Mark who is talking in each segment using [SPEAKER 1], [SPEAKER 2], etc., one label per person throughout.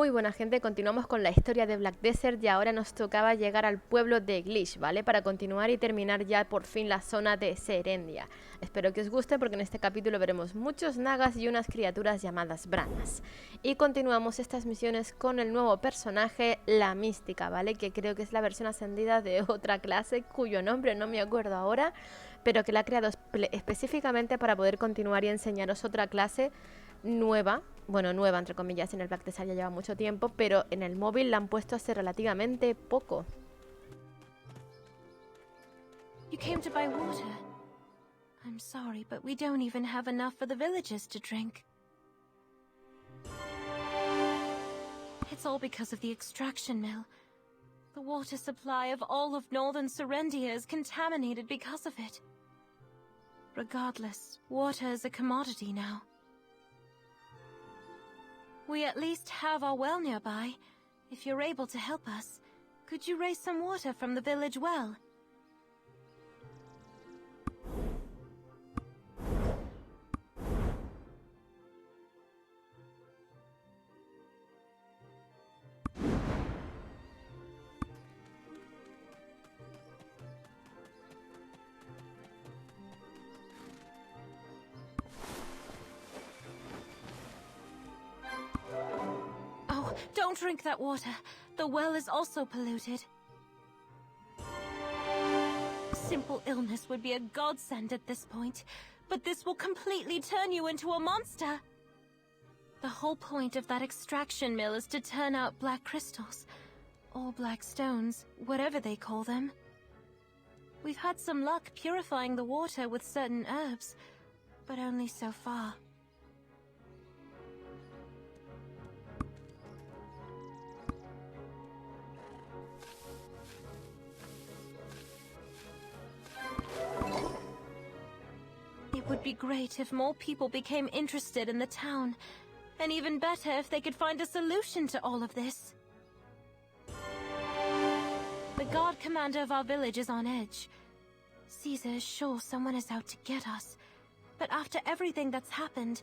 [SPEAKER 1] Muy buena gente, continuamos con la historia de Black Desert y ahora nos tocaba llegar al pueblo de Glish, ¿vale? Para continuar y terminar ya por fin la zona de Serendia. Espero que os guste porque en este capítulo veremos muchos nagas y unas criaturas llamadas branas. Y continuamos estas misiones con el nuevo personaje, la Mística, ¿vale? Que creo que es la versión ascendida de otra clase cuyo nombre no me acuerdo ahora, pero que la ha creado específicamente para poder continuar y enseñaros otra clase nueva. Bueno, nueva entre comillas, en el Black Desert ya lleva mucho tiempo, pero en el móvil la han puesto hace relativamente poco.
[SPEAKER 2] You came to buy water. I'm sorry, but we don't even have enough for the villagers to drink. It's all because of the extraction mill. The water supply of all of northern Serendia is contaminated because of it. Regardless, water is a commodity now. We at least have our well nearby. If you're able to help us, could you raise some water from the village well? Don't drink that water. The well is also polluted. Simple illness would be a godsend at this point, but this will completely turn you into a monster. The whole point of that extraction mill is to turn out black crystals, or black stones, whatever they call them. We've had some luck purifying the water with certain herbs, but only so far. It would be great if more people became interested in the town, and even better if they could find a solution to all of this. The guard commander of our village is on edge. Caesar is sure someone is out to get us, but after everything that's happened,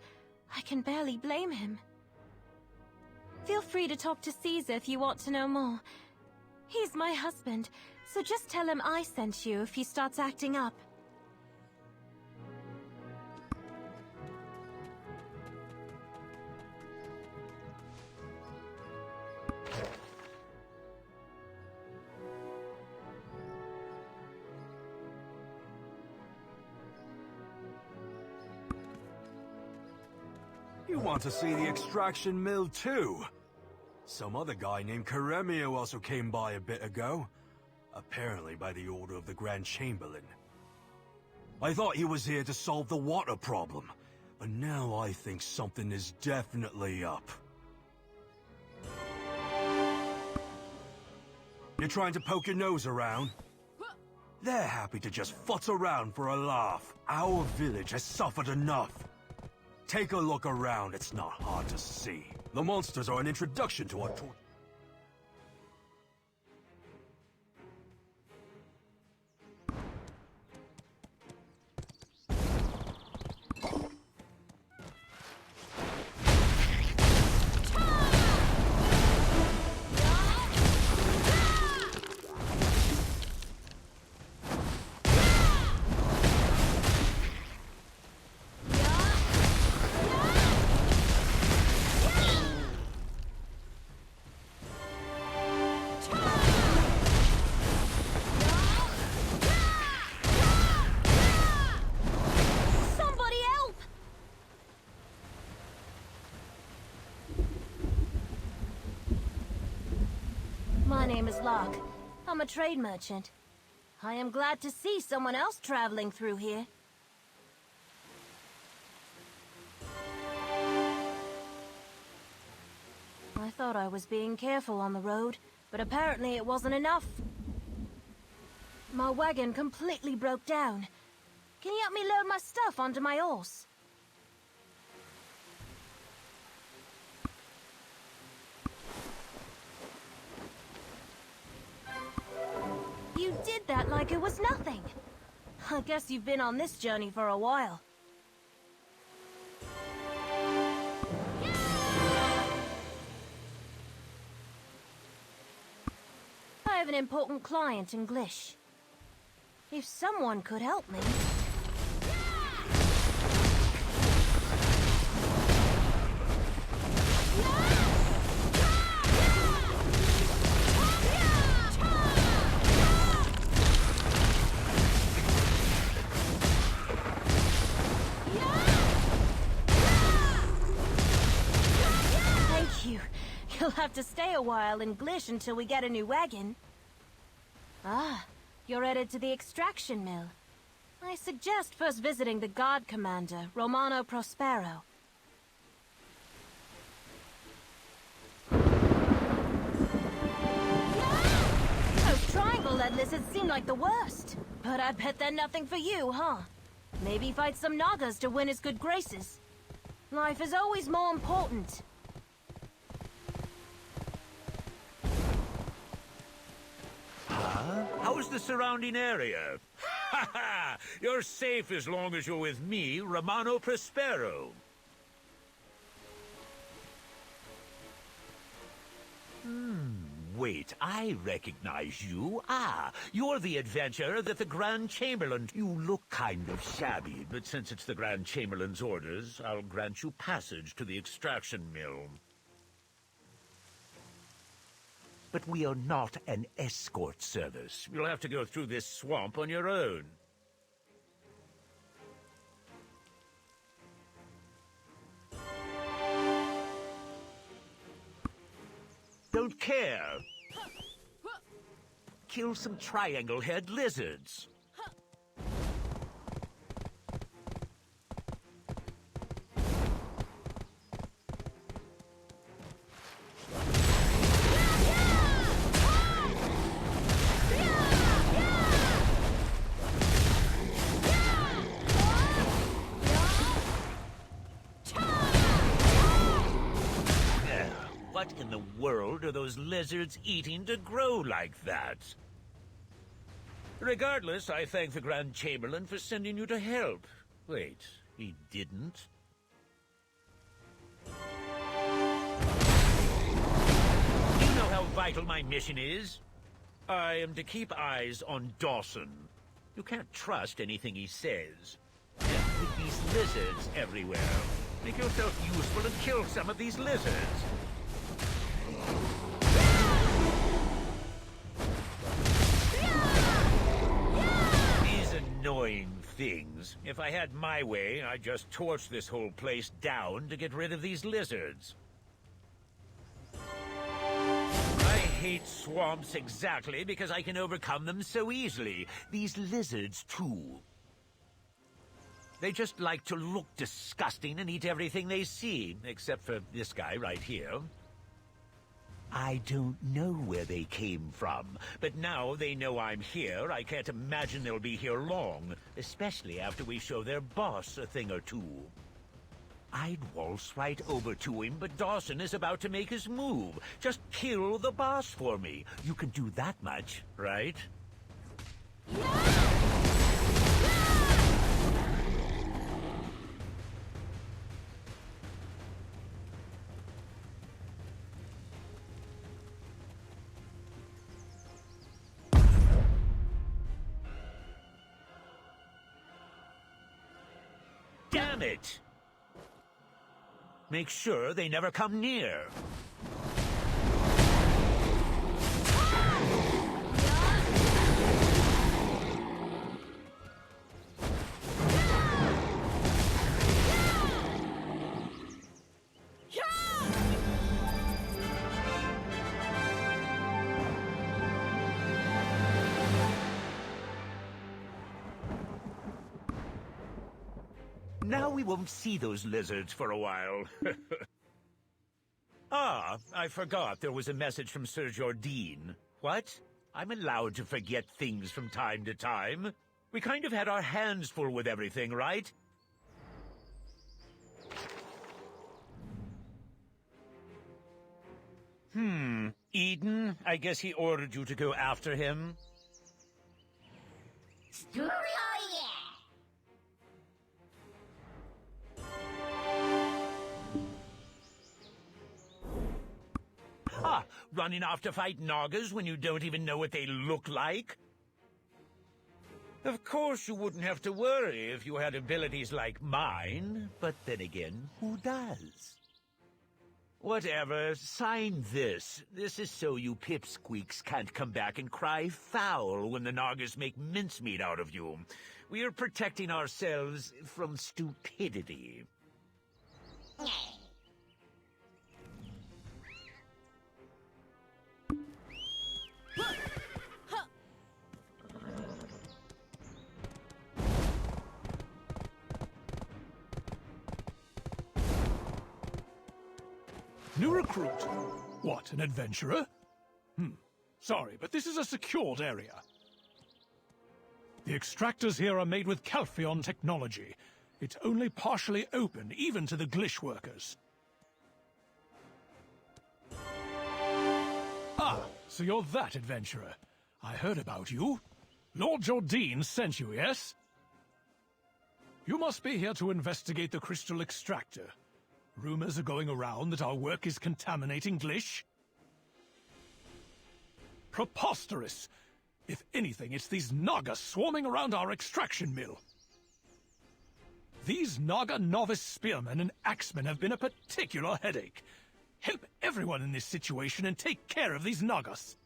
[SPEAKER 2] I can barely blame him. Feel free to talk to Caesar if you want to know more. He's my husband, so just tell him I sent you if he starts acting up.
[SPEAKER 3] You want to see the extraction mill too? Some other guy named Karemio also came by a bit ago. Apparently by the order of the Grand Chamberlain. I thought he was here to solve the water problem, but now I think something is definitely up. You're trying to poke your nose around? They're happy to just fuss around for a laugh. Our village has suffered enough. Take a look around, it's not hard to see. The monsters are an introduction to our tour.
[SPEAKER 2] My name is Locke. I'm a trade merchant. I am glad to see someone else traveling through here. I thought I was being careful on the road, but apparently it wasn't enough. My wagon completely broke down. Can you help me load my stuff onto my horse? You did that like it was nothing. I guess you've been on this journey for a while. an important client in Glish. If someone could help me... You'll have to stay a while in Glish until we get a new wagon. Ah, you're headed to the extraction mill. I suggest first visiting the guard commander, Romano Prospero. Those triangle-led lizards seem like the worst. But I bet they're nothing for you, huh? Maybe fight some Nagas to win his good graces. Life is always more important.
[SPEAKER 4] How's the surrounding area? Ha ha! You're safe as long as you're with me, Romano Prospero. Wait, I recognize you. Ah, you're the adventurer that the Grand Chamberlain... You look kind of shabby, but since it's the Grand Chamberlain's orders, I'll grant you passage to the extraction mill. But we are not an escort service. You'll have to go through this swamp on your own. Don't care. Kill some triangle-head lizards. What in the world are those lizards eating to grow like that? Regardless, I thank the Grand Chamberlain for sending you to help. Wait, he didn't? You know how vital my mission is? I am to keep eyes on Dawson. You can't trust anything he says. And with these lizards everywhere, make yourself useful and kill some of these lizards. These annoying things. If I had my way, I'd just torch this whole place down to get rid of these lizards. I hate swamps exactly because I can overcome them so easily. These lizards, too. They just like to look disgusting and eat everything they see, except for this guy right here. I don't know where they came from, but now they know I'm here. I can't imagine they'll be here long, especially after we show their boss a thing or two. I'd waltz right over to him, but Dawson is about to make his move. Just kill the boss for me. You can do that much, right? Damn it! Make sure they never come near. Now we won't see those lizards for a while. Ah, I forgot there was a message from Sir Jordine. What? I'm allowed to forget things from time to time. We kind of had our hands full with everything, right? Eden, I guess he ordered you to go after him?
[SPEAKER 5] Story, oh yeah!
[SPEAKER 4] Ah, running off to fight Nagas when you don't even know what they look like? Of course you wouldn't have to worry if you had abilities like mine, but then again, who does? Whatever, sign this. This is so you pipsqueaks can't come back and cry foul when the Nagas make mincemeat out of you. We are protecting ourselves from stupidity.
[SPEAKER 5] New recruit. What, an adventurer? Sorry, but this is a secured area. The extractors here are made with Calphion technology. It's only partially open, even to the Glish workers. Ah, so you're that adventurer. I heard about you. Lord Jordine sent you, yes? You must be here to investigate the crystal extractor. Rumors are going around that our work is contaminating Glish. Preposterous! If anything, it's these Nagas swarming around our extraction mill. These Naga novice spearmen and axemen have been a particular headache. Help everyone in this situation and take care of these Nagas.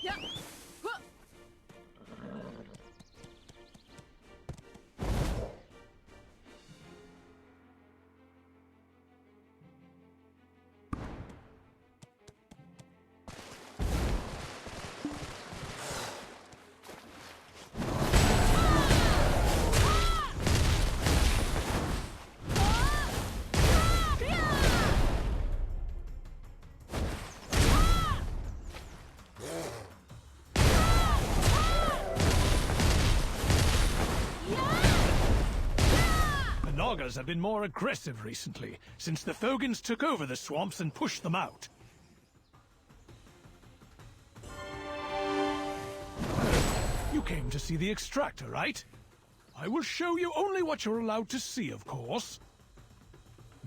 [SPEAKER 1] Yeah.
[SPEAKER 5] Nagas have been more aggressive recently, since the Thogans took over the swamps and pushed them out. You came to see the extractor, right? I will show you only what you're allowed to see, of course.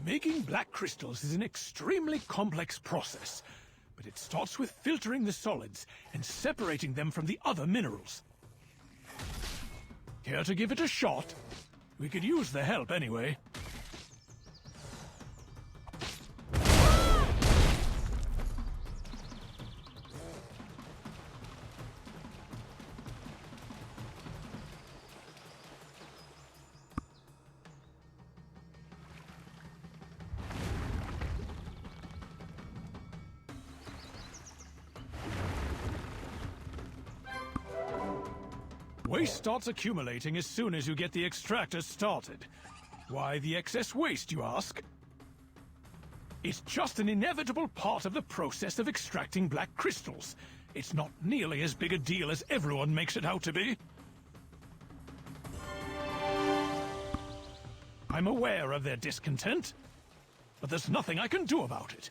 [SPEAKER 5] Making black crystals is an extremely complex process, but it starts with filtering the solids and separating them from the other minerals. Care to give it a shot? We could use the help anyway. Waste starts accumulating as soon as you get the extractor started. Why the excess waste, you ask? It's just an inevitable part of the process of extracting black crystals. It's not nearly as big a deal as everyone makes it out to be. I'm aware of their discontent, but there's nothing I can do about it.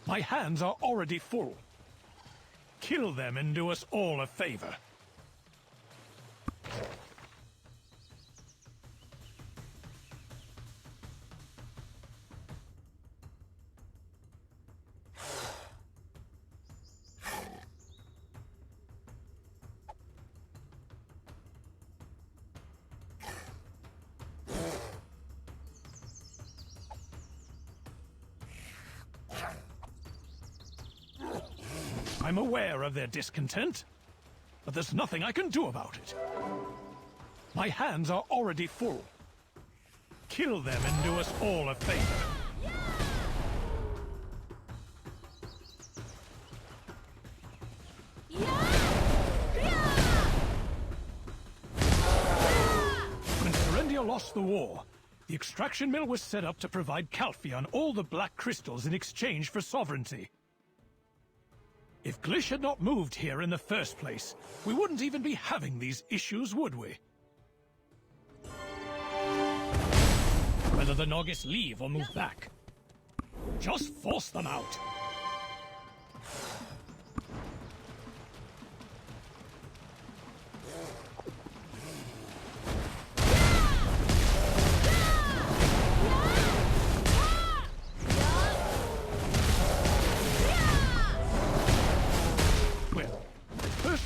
[SPEAKER 5] My hands are already full. Kill them and do us all a favor. I'm aware of their discontent, but there's nothing I can do about it. My hands are already full. Kill them and do us all a favor. When Serendia lost the war, the extraction mill was set up to provide Calphion all the black crystals in exchange for sovereignty. If Glish had not moved here in the first place, we wouldn't even be having these issues, would we? Whether the Nagas leave or move back, just force them out.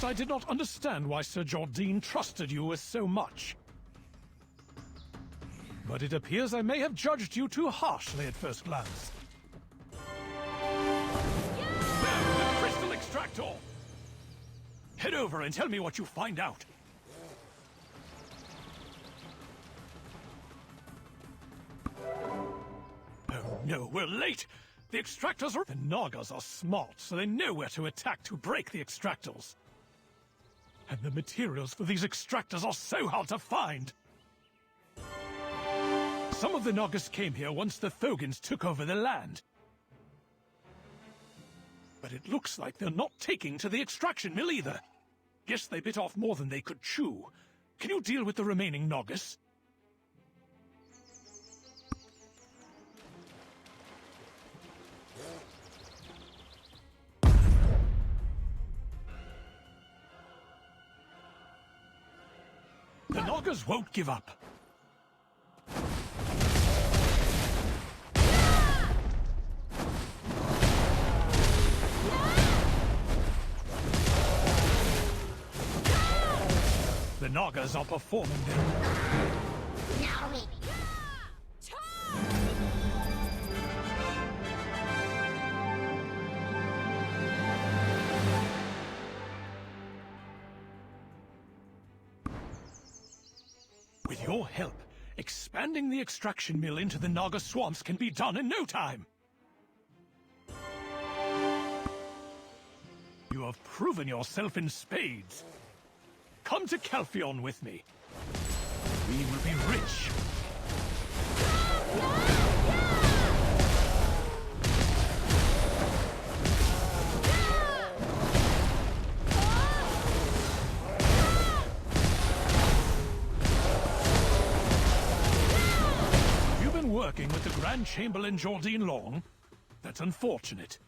[SPEAKER 5] first, I did not understand why Sir Jordine trusted you with so much. But it appears I may have judged you too harshly at first glance. There, the crystal extractor! Head over and tell me what you find out. Oh no, we're late! The extractors are... The Nagas are smart, so they know where to attack to break the extractors. And the materials for these extractors are so hard to find. Some of the Nagas came here once the Thogans took over the land. But it looks like they're not taking to the extraction mill either. Guess they bit off more than they could chew. Can you deal with the remaining Nagas? The Nagas won't give up. The Nagas are performing their... With your help, expanding the extraction mill into the Naga swamps can be done in no time. You have proven yourself in spades. Come to Calpheon with me. We will be rich. You've been working with the Grand Chamberlain Jordine long? That's unfortunate.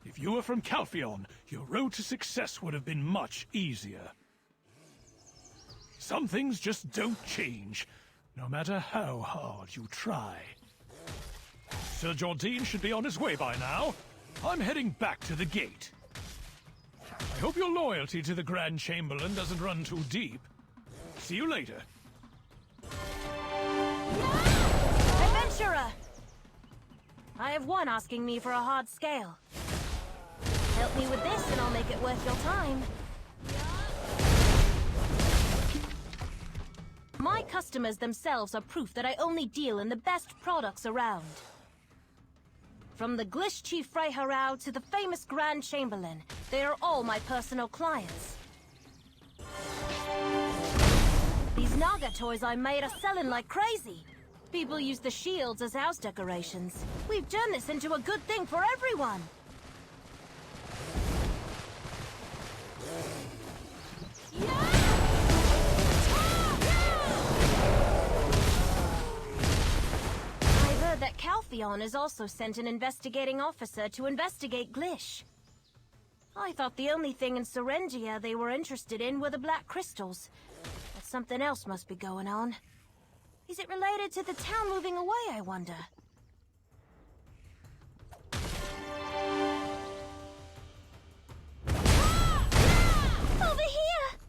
[SPEAKER 5] If you were from Calpheon, your road to success would have been much easier. Some things just don't change, no matter how hard you try. Sir Jordine should be on his way by now. I'm heading back to the gate. I hope your loyalty to the Grand Chamberlain doesn't run too deep. See you later.
[SPEAKER 2] Adventurer! I have one asking me for a hard scale. Help me with this and I'll make it worth your time. My customers themselves are proof that I only deal in the best products around. From the Glish Chief Freyharau to the famous Grand Chamberlain, they are all my personal clients. These Naga toys I made are selling like crazy. People use the shields as house decorations. We've turned this into a good thing for everyone. That Calpheon has also sent an investigating officer to investigate Glish. I thought the only thing in Serendia they were interested in were the black crystals. But something else must be going on. Is it related to the town moving away, I wonder? Over here!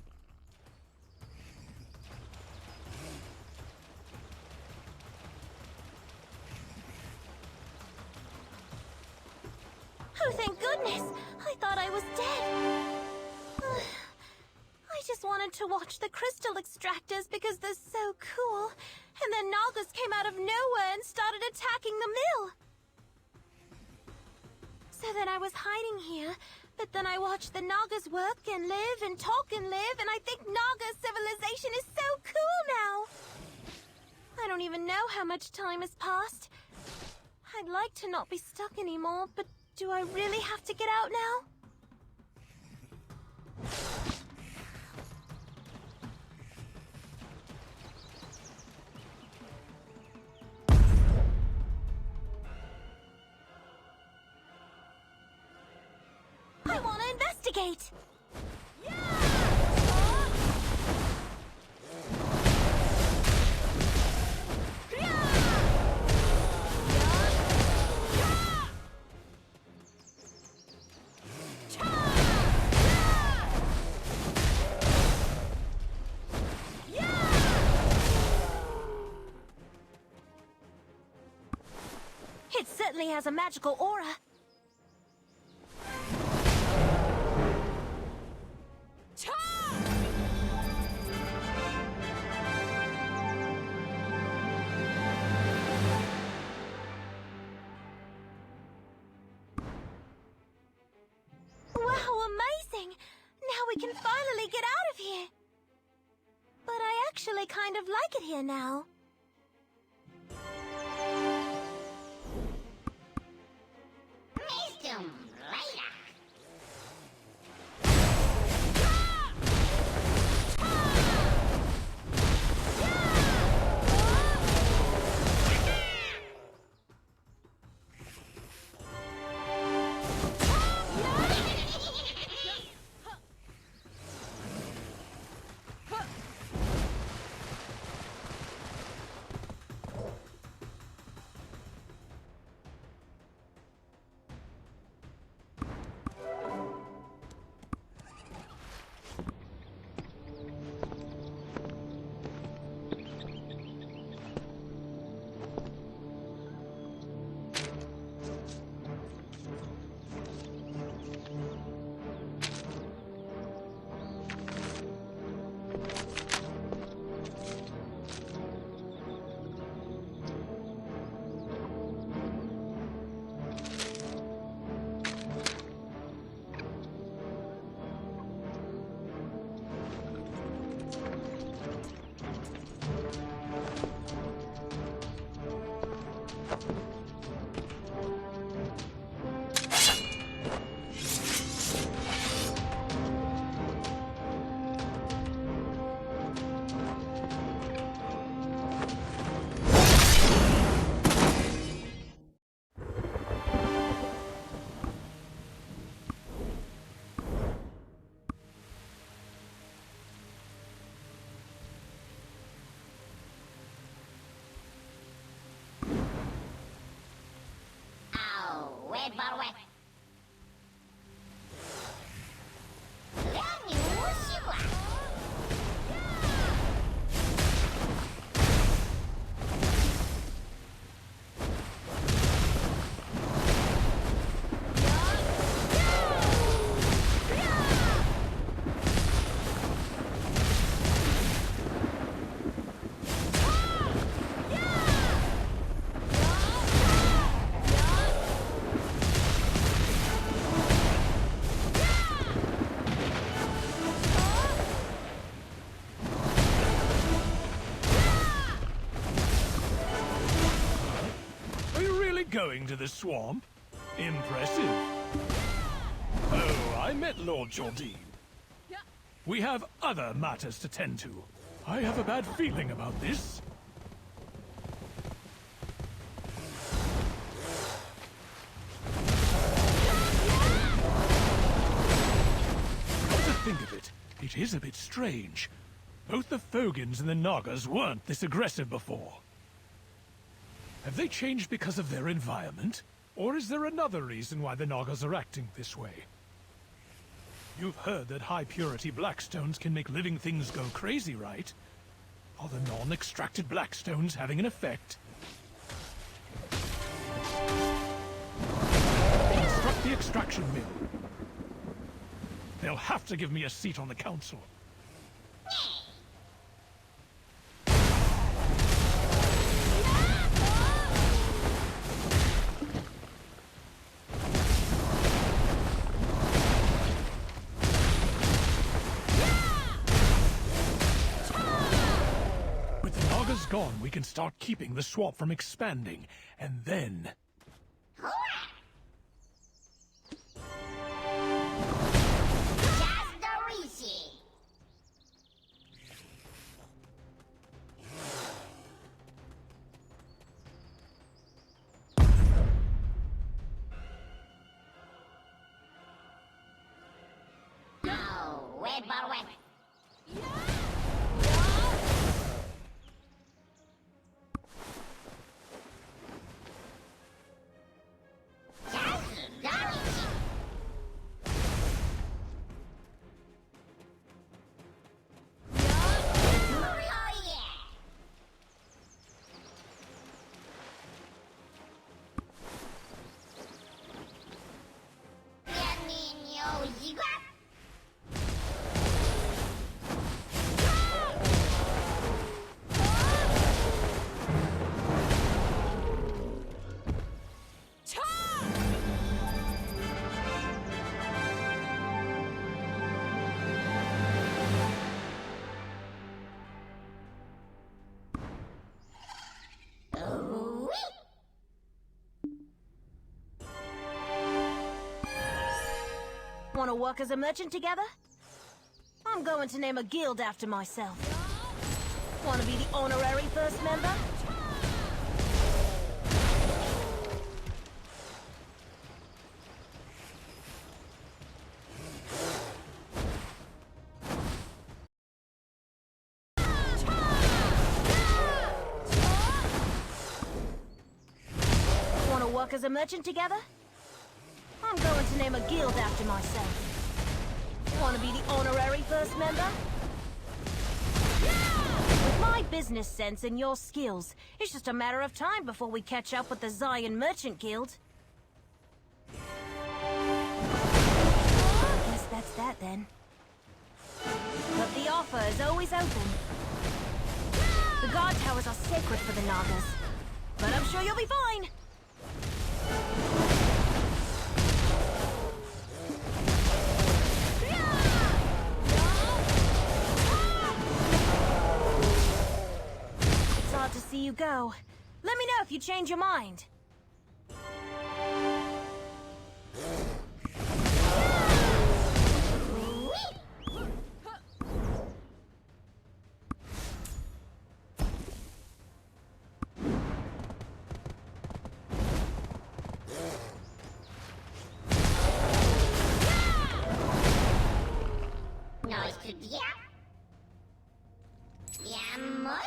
[SPEAKER 2] Oh, thank goodness! I thought I was dead. I just wanted to watch the crystal extractors because they're so cool. And then Nagas came out of nowhere and started attacking the mill. So then I was hiding here, but then I watched the Nagas work and live and talk and live, and I think Naga civilization is so cool now. I don't even know how much time has passed. I'd like to not be stuck anymore, but do I really have to get out now? I want to investigate! definitely has a magical aura. Wow, amazing! Now we can finally get out of here! But I actually kind of like it here now.
[SPEAKER 5] Going to the swamp? Impressive. Oh, I met Lord Jordine. We have other matters to tend to. I have a bad feeling about this. Come to think of it, it is a bit strange. Both the Fogans and the Nagas weren't this aggressive before. Have they changed because of their environment? Or is there another reason why the Nagas are acting this way? You've heard that high-purity blackstones can make living things go crazy, right? Are the non-extracted blackstones having an effect? Construct the extraction mill. They'll have to give me a seat on the council. Gone, we can start keeping the swamp from expanding, and then...
[SPEAKER 2] Want to work as a merchant together? I'm going to name a guild after myself. Want to be the honorary first member? Want to work as a merchant together? I'm going to name a guild after myself. Want to be the honorary first member? With my business sense and your skills, it's just a matter of time before we catch up with the Zion Merchant Guild. I guess that's that then. But the offer is always open. The guard towers are sacred for the Nagas, but I'm sure you'll be fine. To see you go. Let me know if you change your mind.
[SPEAKER 6] No estudia. Ya moya.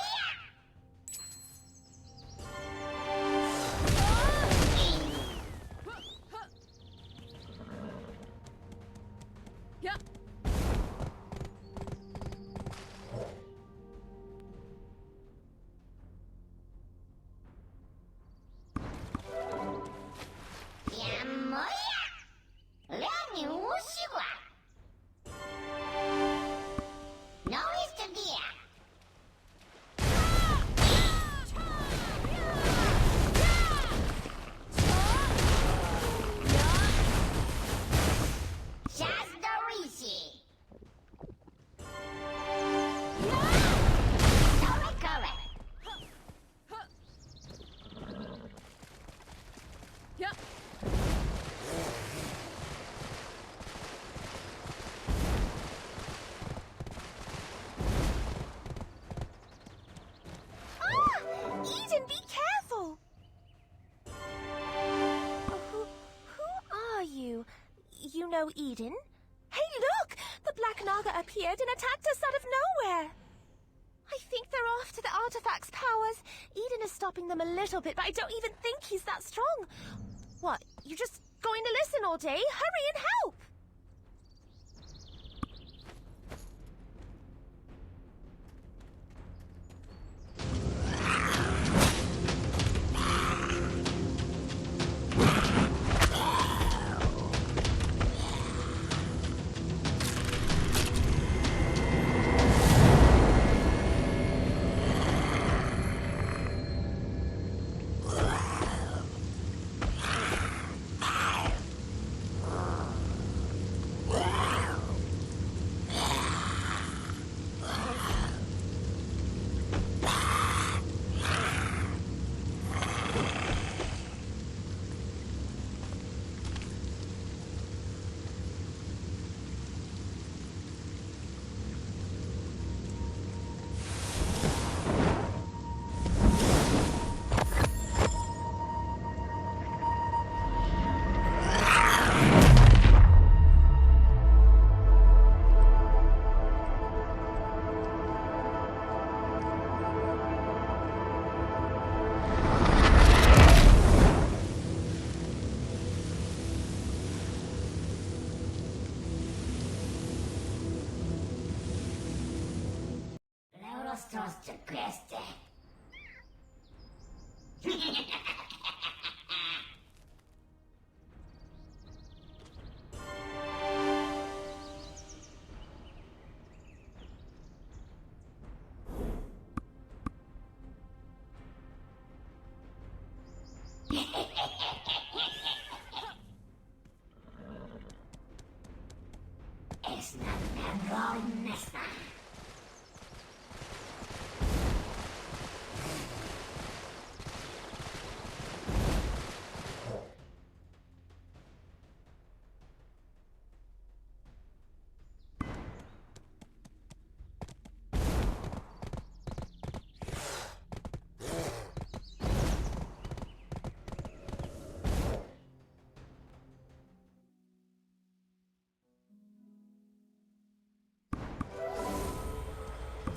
[SPEAKER 2] Eden, be careful! Who are you? You know Eden? Hey, look! The Black Naga appeared and attacked us out of nowhere! I think they're after the artifact's powers. Eden is stopping them a little bit, but I don't even think he's that strong. What, you just going to listen all day? Hurry and help!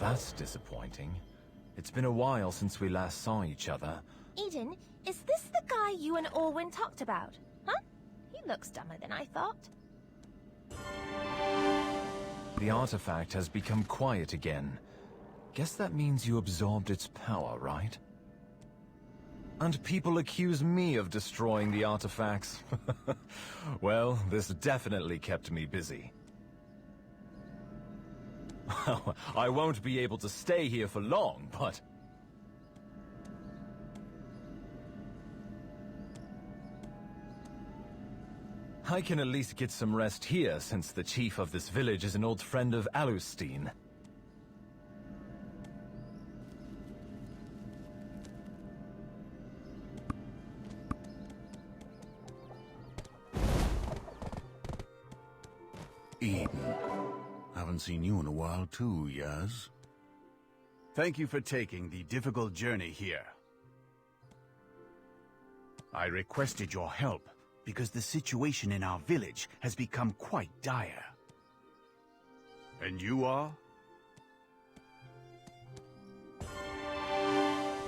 [SPEAKER 7] That's disappointing. It's been a while since we last saw each other.
[SPEAKER 2] Eden, is this the guy you and Orwin talked about? Huh? He looks dumber than I thought.
[SPEAKER 7] The artifact has become quiet again. Guess that means you absorbed its power, right? And people accuse me of destroying the artifacts. Well, this definitely kept me busy. I won't be able to stay here for long, but... I can at least get some rest here, since the chief of this village is an old friend of Alustein.
[SPEAKER 8] Eden. Haven't seen you in a while too, yes?
[SPEAKER 9] Thank you for taking the difficult journey here. I requested your help because the situation in our village has become quite dire. And you are?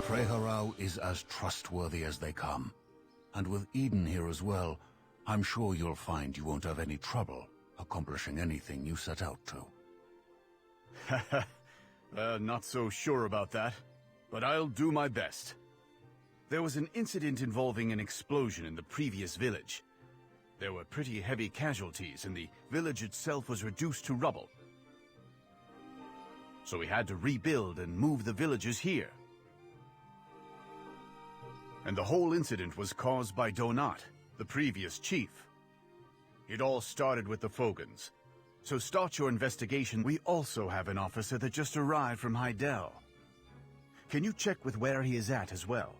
[SPEAKER 8] Freharau is as trustworthy as they come. And with Eden here as well, I'm sure you'll find you won't have any trouble accomplishing anything you set out to.
[SPEAKER 9] Not so sure about that, but I'll do my best. There was an incident involving an explosion in the previous village. There were pretty heavy casualties, and the village itself was reduced to rubble. So we had to rebuild and move the villagers here. And the whole incident was caused by Donat, the previous chief. It all started with the Fogans. So start your investigation. We also have an officer that just arrived from Heidel. Can you check with where he is at as well?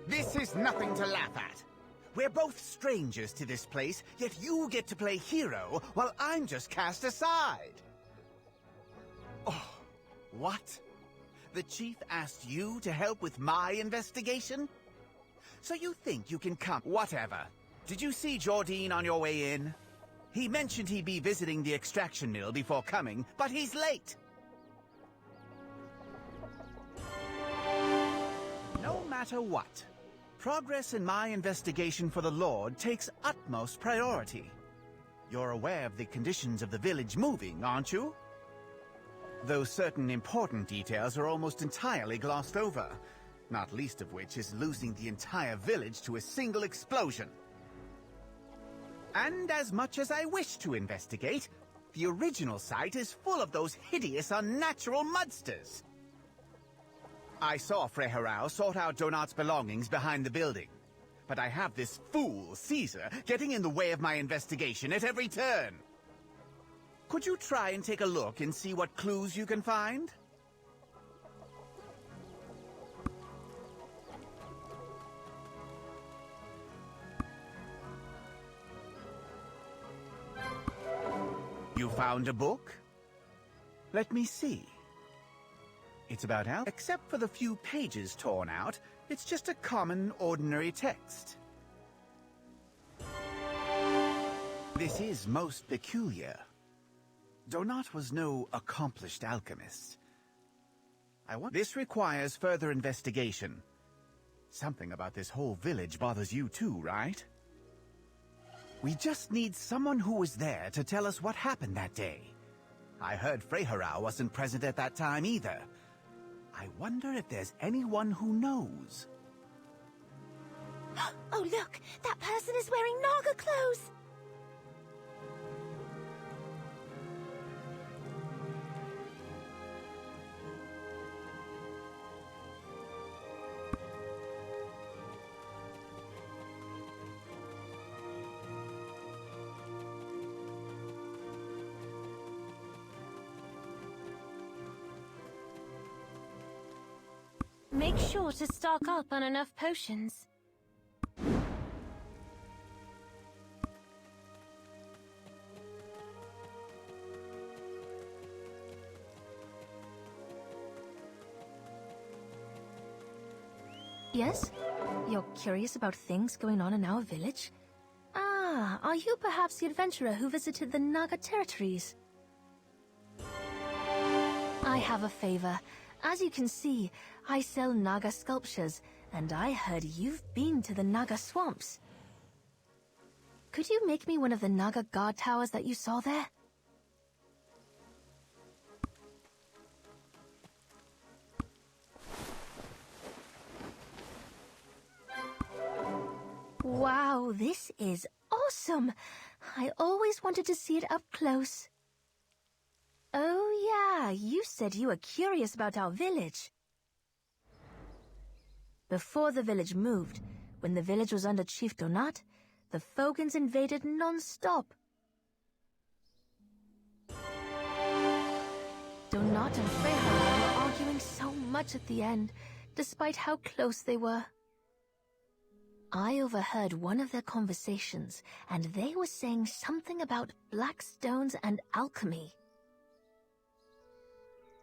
[SPEAKER 10] This is nothing to laugh at. We're both strangers to this place, yet you get to play hero while I'm just cast aside. Oh, what? The chief asked you to help with my investigation? So you think you can come? Whatever. Did you see Jordine on your way in? He mentioned he'd be visiting the extraction mill before coming, but he's late. No matter what, progress in my investigation for the Lord takes utmost priority. You're aware of the conditions of the village moving, aren't you? Though certain important details are almost entirely glossed over, not least of which is losing the entire village to a single explosion. And as much as I wish to investigate, the original site is full of those hideous, unnatural mudsters. I saw Freharau sort out Donat's belongings behind the building, but I have this fool, Caesar, getting in the way of my investigation at every turn. Could you try and take a look and see what clues you can find? You found a book? Let me see. It's about Al, except for the few pages torn out, it's just a common, ordinary text. This is most peculiar. Donat was no accomplished alchemist. This requires further investigation. Something about this whole village bothers you too, right? We just need someone who was there to tell us what happened that day. I heard Freharau wasn't present at that time either. I wonder if there's anyone who knows.
[SPEAKER 2] Oh look! That person is wearing Naga clothes! Make sure to stock up on enough potions.
[SPEAKER 11] Yes? You're curious about things going on in our village? Ah, are you perhaps the adventurer who visited the Naga territories? I have a favor. As you can see, I sell Naga sculptures, and I heard you've been to the Naga swamps. Could you make me one of the Naga guard towers that you saw there? Wow, this is awesome! I always wanted to see it up close. Oh yeah, you said you were curious about our village. Before the village moved, when the village was under Chief Donat, the Fogans invaded non-stop. Donat and Freyja were arguing so much at the end, despite how close they were. I overheard one of their conversations, and they were saying something about black stones and alchemy.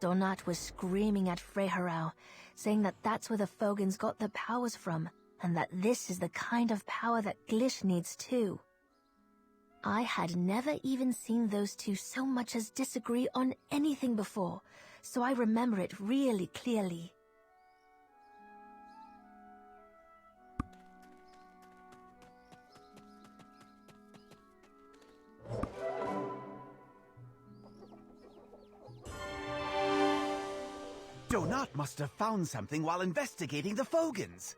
[SPEAKER 11] Donat was screaming at Freyja, saying that that's where the Fogans got their powers from, and that this is the kind of power that Glish needs too. I had never even seen those two so much as disagree on anything before, so I remember it really clearly.
[SPEAKER 10] Donat must have found something while investigating the Fogans.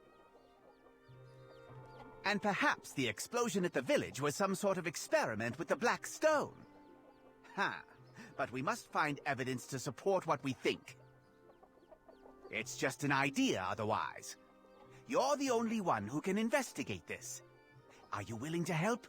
[SPEAKER 10] And perhaps the explosion at the village was some sort of experiment with the black stone. Ha! But we must find evidence to support what we think. It's just an idea otherwise. You're the only one who can investigate this. Are you willing to help?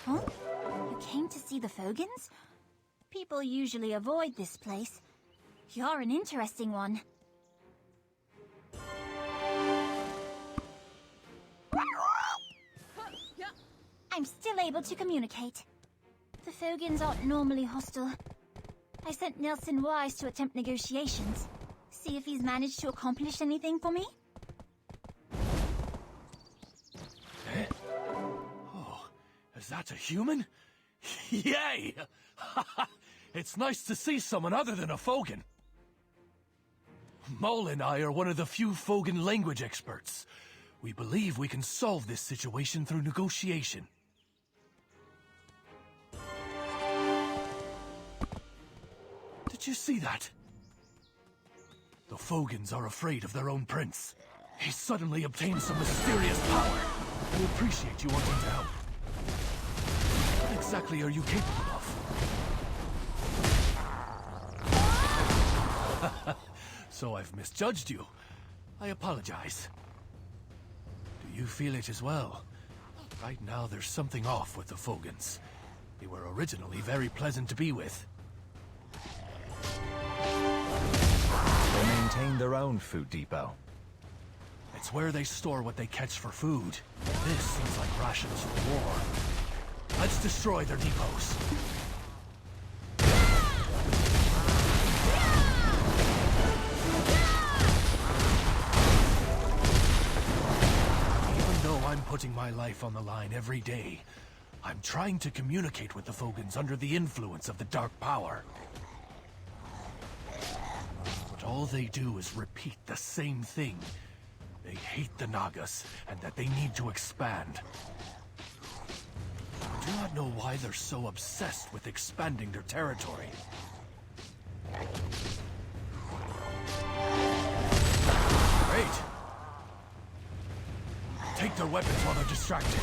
[SPEAKER 6] Huh? You came to see the Fogans? People usually avoid this place. You're an interesting one. I'm still able to communicate. The Fogans aren't normally hostile. I sent Nelson Wise to attempt negotiations. See if he's managed to accomplish anything for me?
[SPEAKER 5] Is that a human? Yay! It's nice to see someone other than a Fogan. Mole and I are one of the few Fogan language experts. We believe we can solve this situation through negotiation. Did you see that? The Fogans are afraid of their own prince. He suddenly obtained some mysterious power. We appreciate you wanting to help. What exactly are you capable of? So I've misjudged you. I apologize. Do you feel it as well? Right now there's something off with the Fogans. They were originally very pleasant to be with.
[SPEAKER 7] They maintain their own food depot.
[SPEAKER 5] It's where they store what they catch for food. This seems like rations for war. Let's destroy their depots. Even though I'm putting my life on the line every day, I'm trying to communicate with the Fogans under the influence of the dark power. But all they do is repeat the same thing. They hate the Nagas, and that they need to expand. I do not know why they're so obsessed with expanding their territory. Great! Take their weapons while they're distracted.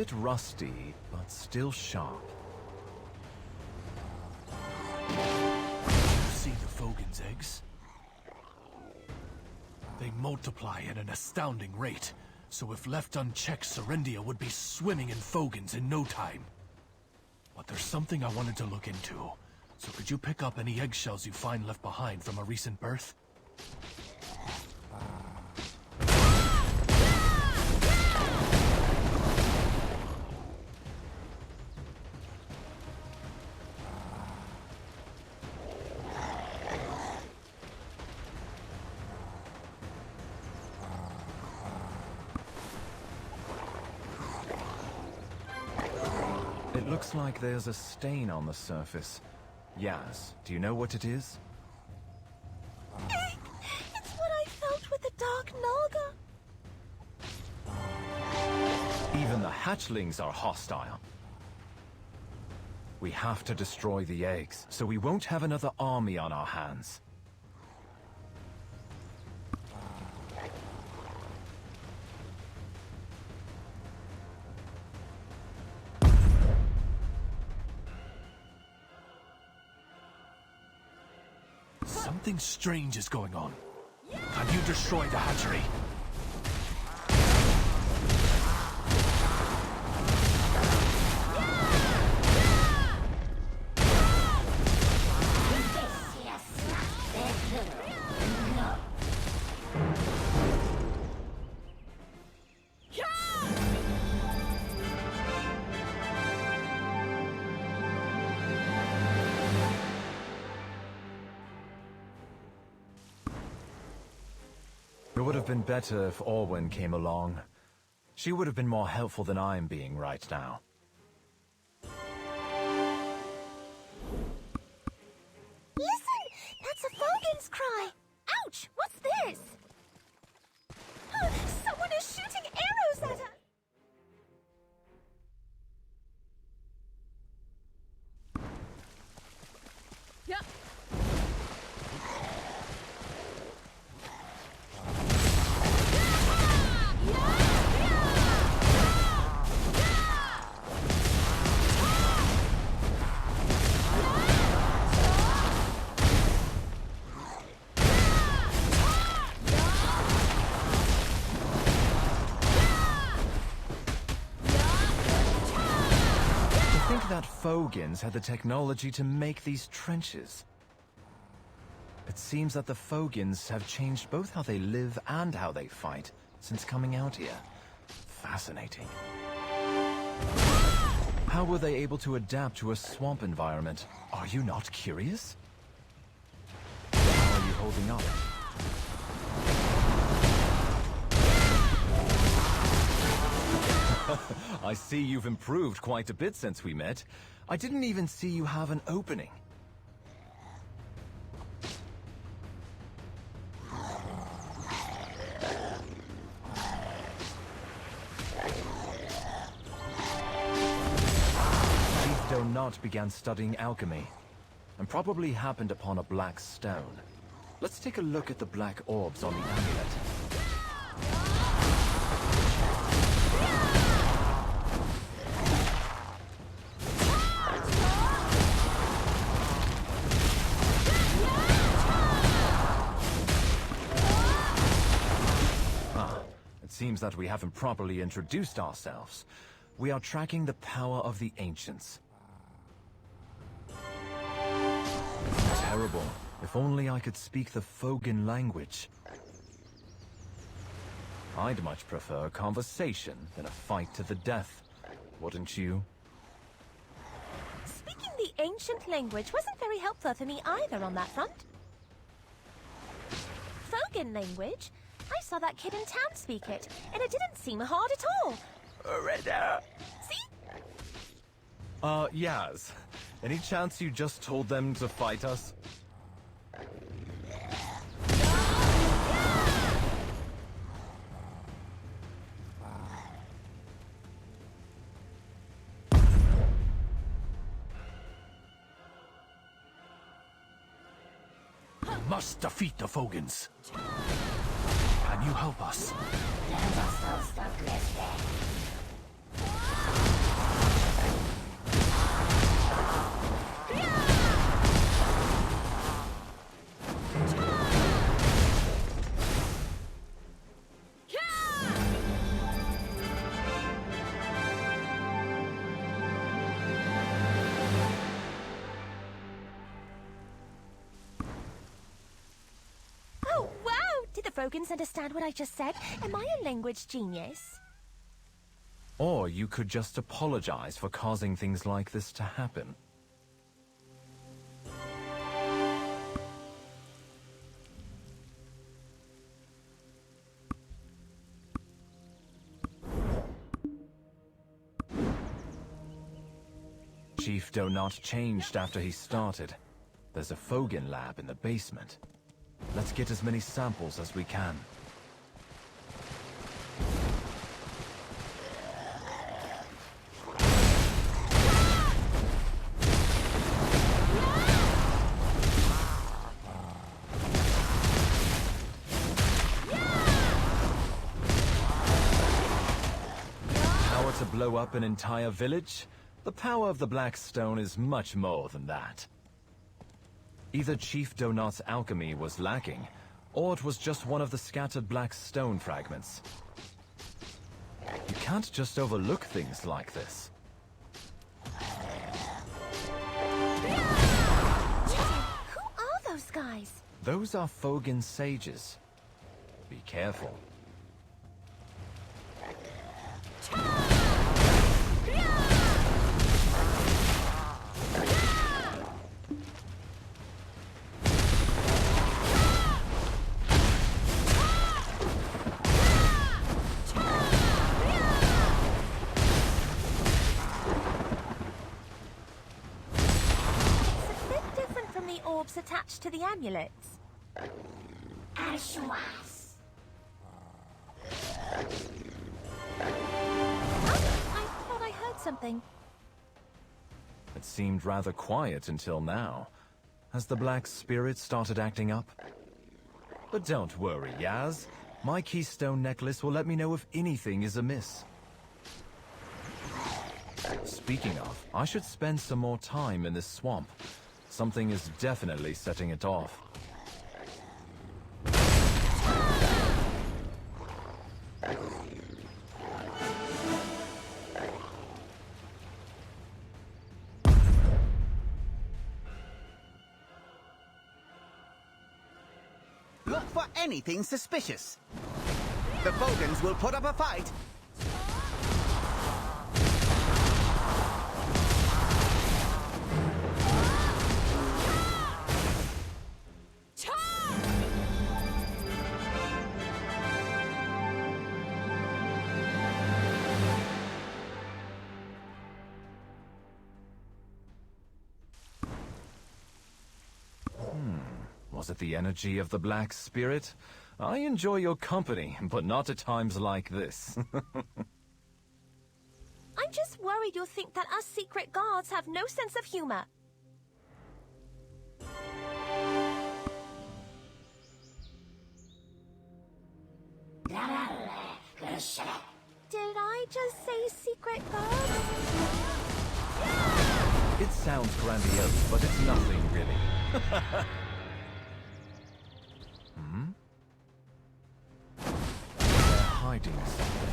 [SPEAKER 7] bit rusty, but still sharp.
[SPEAKER 5] See the Fogan's eggs? They multiply at an astounding rate, so if left unchecked, Serendia would be swimming in Fogans in no time. But there's something I wanted to look into, so could you pick up any eggshells you find left behind from a recent birth?
[SPEAKER 7] It looks like there's a stain on the surface. Yaz, do you know what it is?
[SPEAKER 11] It's what I felt with the Dark Naga.
[SPEAKER 7] Even the hatchlings are hostile. We have to destroy the eggs, so we won't have another army on our hands.
[SPEAKER 5] Something strange is going on. Can you destroy the hatchery?
[SPEAKER 7] It would have been better if Orwen came along. She would have been more helpful than I'm being right now.
[SPEAKER 11] Listen! That's a Fogan's cry! Ouch! What's this? Someone is shooting arrows at us!
[SPEAKER 1] Yeah.
[SPEAKER 7] That Fogans had the technology to make these trenches. It seems that the Fogans have changed both how they live and how they fight since coming out here. Fascinating. How were they able to adapt to a swamp environment? Are you not curious? How are you holding up? I see you've improved quite a bit since we met. I didn't even see you have an opening. Chief Donut began studying alchemy, and probably happened upon a black stone. Let's take a look at the black orbs on the amulet. Seems that we haven't properly introduced ourselves. We are tracking the power of the ancients. Terrible. If only I could speak the Fogan language. I'd much prefer a conversation than a fight to the death. Wouldn't you?
[SPEAKER 11] Speaking the ancient language wasn't very helpful for me either on that front. Fogan language? I saw that kid in town speak it, and it didn't seem hard at all. See?
[SPEAKER 7] Yaz. Any chance you just told them to fight us?
[SPEAKER 5] Must defeat the Fogans. Can you help us?
[SPEAKER 11] Vogons understand what I just said? Am I a language genius?
[SPEAKER 7] Or you could just apologize for causing things like this to happen. Chief Donut changed after he started. There's a Fogan lab in the basement. Let's get as many samples as we can. Power to blow up an entire village? The power of the Black Stone is much more than that. Either Chief Donut's alchemy was lacking, or it was just one of the scattered Black Stone fragments. You can't just overlook things like this.
[SPEAKER 11] Who are those guys?
[SPEAKER 7] Those are Fogan sages. Be careful.
[SPEAKER 11] Attached to the amulets.
[SPEAKER 6] I
[SPEAKER 11] thought I heard something.
[SPEAKER 7] It seemed rather quiet until now. Has the Black Spirit started acting up? But don't worry, Yaz. My keystone necklace will let me know if anything is amiss. Speaking of, I should spend some more time in this swamp. Something is definitely setting it off.
[SPEAKER 10] Look for anything suspicious. The Vogons will put up a fight.
[SPEAKER 7] Was it the energy of the Black Spirit? I enjoy your company, but not at times like this.
[SPEAKER 11] I'm just worried you'll think that us secret guards have no sense of humor. Did I just say secret guards?
[SPEAKER 7] It sounds grandiose, but it's nothing really. They're hiding something.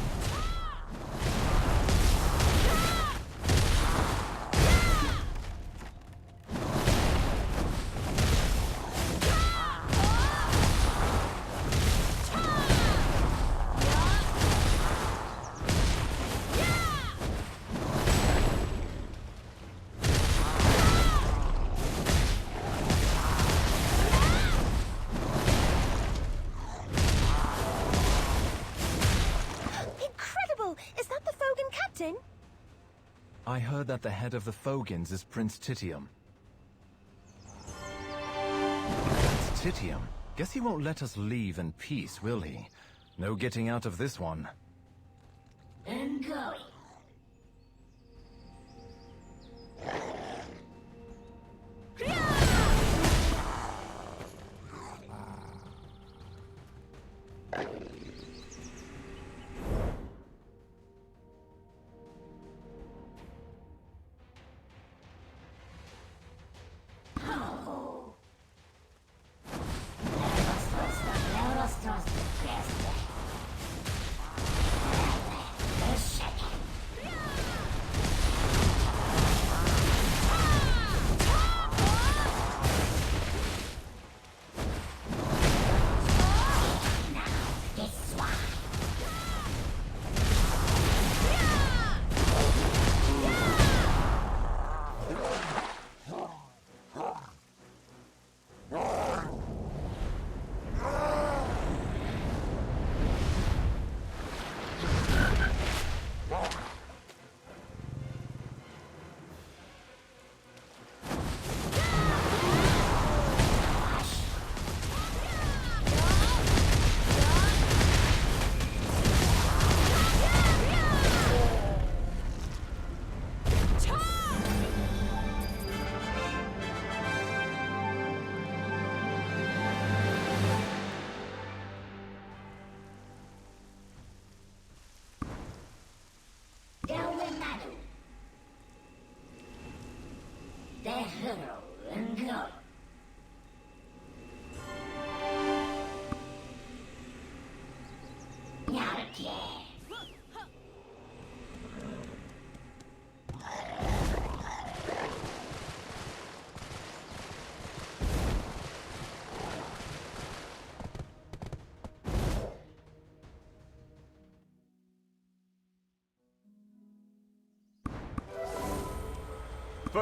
[SPEAKER 7] I heard that the head of the Fogans is Prince Titium. That's Titium. Guess he won't let us leave in peace, will he? No getting out of this one.
[SPEAKER 6] And going.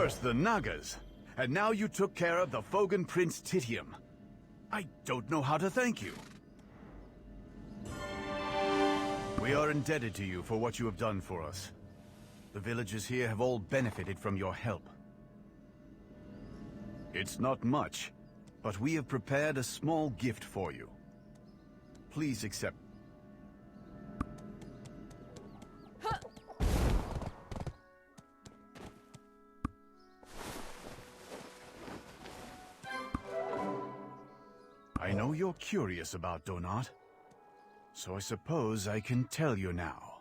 [SPEAKER 9] First the Nagas, and now you took care of the Fogan Prince Titium. I don't know how to thank you. We are indebted to you for what you have done for us. The villagers here have all benefited from your help. It's not much, but we have prepared a small gift for you. Please accept. I know you're curious about Donat, so I suppose I can tell you now.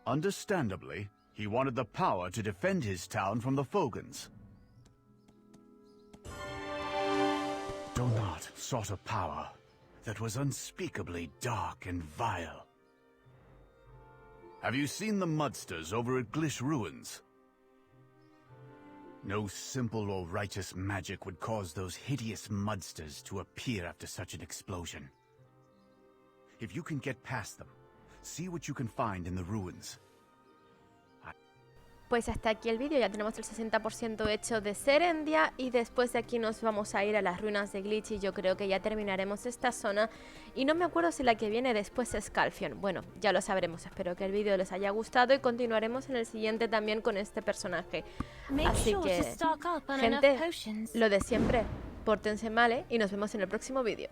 [SPEAKER 9] Understandably, he wanted the power to defend his town from the Fogans. Donat sought a power that was unspeakably dark and vile. Have you seen the mudsters over at Glish ruins? No simple or righteous magic would cause those hideous mudsters to appear after such an explosion. If you can get past them, see what you can find in the ruins.
[SPEAKER 1] Pues hasta aquí el vídeo, ya tenemos el 60% hecho de Serendia y después de aquí nos vamos a ir a las ruinas de Glish y yo creo que ya terminaremos esta zona y no me acuerdo si la que viene después es Calfion. Bueno, ya lo sabremos, espero que el vídeo les haya gustado y continuaremos en el siguiente también con este personaje. Así que, gente, lo de siempre, pórtense mal, y nos vemos en el próximo vídeo.